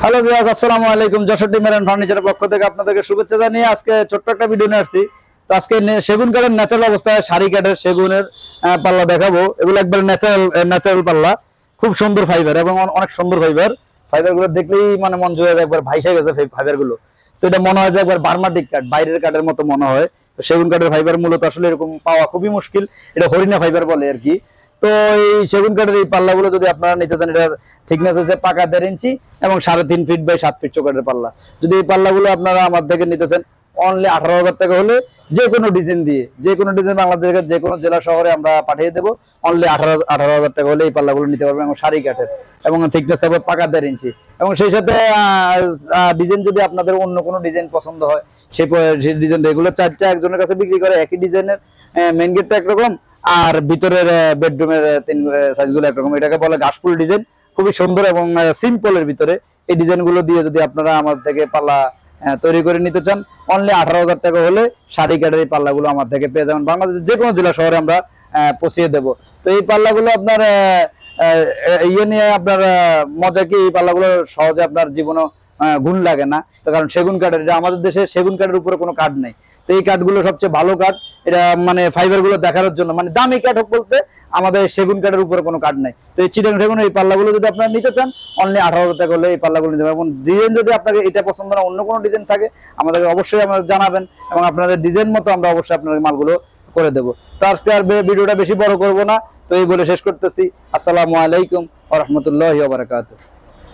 Hello viewers, আসসালামু আলাইকুম। যশোর টিমের ফার্নিচারের পক্ষ থেকে আপনাদেরকে শুভেচ্ছা জানিয়ে আজকে ছোট্ট একটা ভিডিও নিয়ে আসছি। তো আজকে সেগুন কাঠের ন্যাচারাল অবস্থায় সারি কাঠের সেগুনের পাল্লা দেখাবো। এগুলো একবার ন্যাচারাল পাল্লা, খুব সুন্দর ফাইবার এবং অনেক সুন্দর ফাইবার গুলো দেখলেই মানে মন জুড়ে একবার ভাইসে গেছে ফাইবার গুলো। তো এটা মনে হয় যে একবার বার্মাটিক কাঠ, বাইরের কাঠের মতো মনে হয়। তো সেগুন কাঠের ফাইবার মূলত আসলে এরকম পাওয়া খুবই মুশকিল, এটা হরিণা ফাইবার বলে আর কি। তো এই সেগুন কাঠের এই পাল্লাগুলো যদি আপনারা নিতে চান, এটার থিকনেস হচ্ছে পাকা 1.5 ইঞ্চি এবং 3.5 ফিট বাই 7 ফিট চৌকাঠের পাল্লা। যদি এই পাল্লাগুলো আপনারা আমার থেকে নিতে চান অনলি 18,000 টাকা হলে যে কোনো ডিজাইন দিয়ে, যে কোনো ডিজাইন বাংলাদেশের যে কোনো জেলা শহরে আমরা পাঠিয়ে দেবো। অনলি 18,000 টাকা হলে এই পাল্লাগুলো নিতে পারবেন এবং সারি কাঠের এবং থিকনেস থাকবে পাকা 1.5 ইঞ্চি। এবং সেই সাথে ডিজাইন যদি আপনাদের অন্য কোনো ডিজাইন পছন্দ হয়, সেই ডিজাইন এগুলো চারটা একজনের কাছে বিক্রি করে একই ডিজাইনের। মেইন গেটটা একরকম আর ভিতরের বেডরুমের 3 সাইজগুলো একরকম। এটাকে বলে ঘাসফুল ডিজাইন, খুবই সুন্দর এবং সিম্পলের ভিতরে। এই ডিজাইনগুলো দিয়ে যদি আপনারা আমার থেকে পাল্লা তৈরি করে নিতে চান, অনলি 18,000 টাকা হলে সারি কাঠের এই পাল্লাগুলো আমার থেকে পেয়ে যাবেন। বাংলাদেশের যে কোনো জেলা শহরে আমরা পৌঁছিয়ে দেবো। তো এই পাল্লাগুলো আপনার ইয়ে নিয়ে আপনার মজা কি, এই পাল্লাগুলো সহজে আপনার জীবনে গুণ লাগে না। তো কারণ সেগুন কাঠের, এটা আমাদের দেশে সেগুন কাঠের উপরে কোনো কাঠ নেই। তো এই কাঠগুলো সবচেয়ে ভালো কাঠ। এটা মানে ফাইবার গুলো দেখানোর জন্য, মানে দামি কাঠ হোক বলতে আমাদের সেগুন কাঠের উপরে কোনো কাঠ নাই। তো এই চিটাং সেগুন এই পাল্লাগুলো যদি আপনারা নিতে চান, অনলি 18,000 টাকা হলে এই পাল্লাগুলো নিতে পারবেন। ডিজাইন যদি আপনাকে এটা পছন্দ না, অন্য কোনো ডিজাইন থাকে আমাদেরকে অবশ্যই আমাদের জানাবেন এবং আপনাদের ডিজাইন মতো আমরা অবশ্যই আপনাদের মালগুলো করে দেবো। তো আজকে আর ভিডিওটা বেশি বড় করবো না, তো এই বলে শেষ করতেছি। আসসালামু আলাইকুম ওয়া রাহমাতুল্লাহি ওয়া বারাকাতুহু।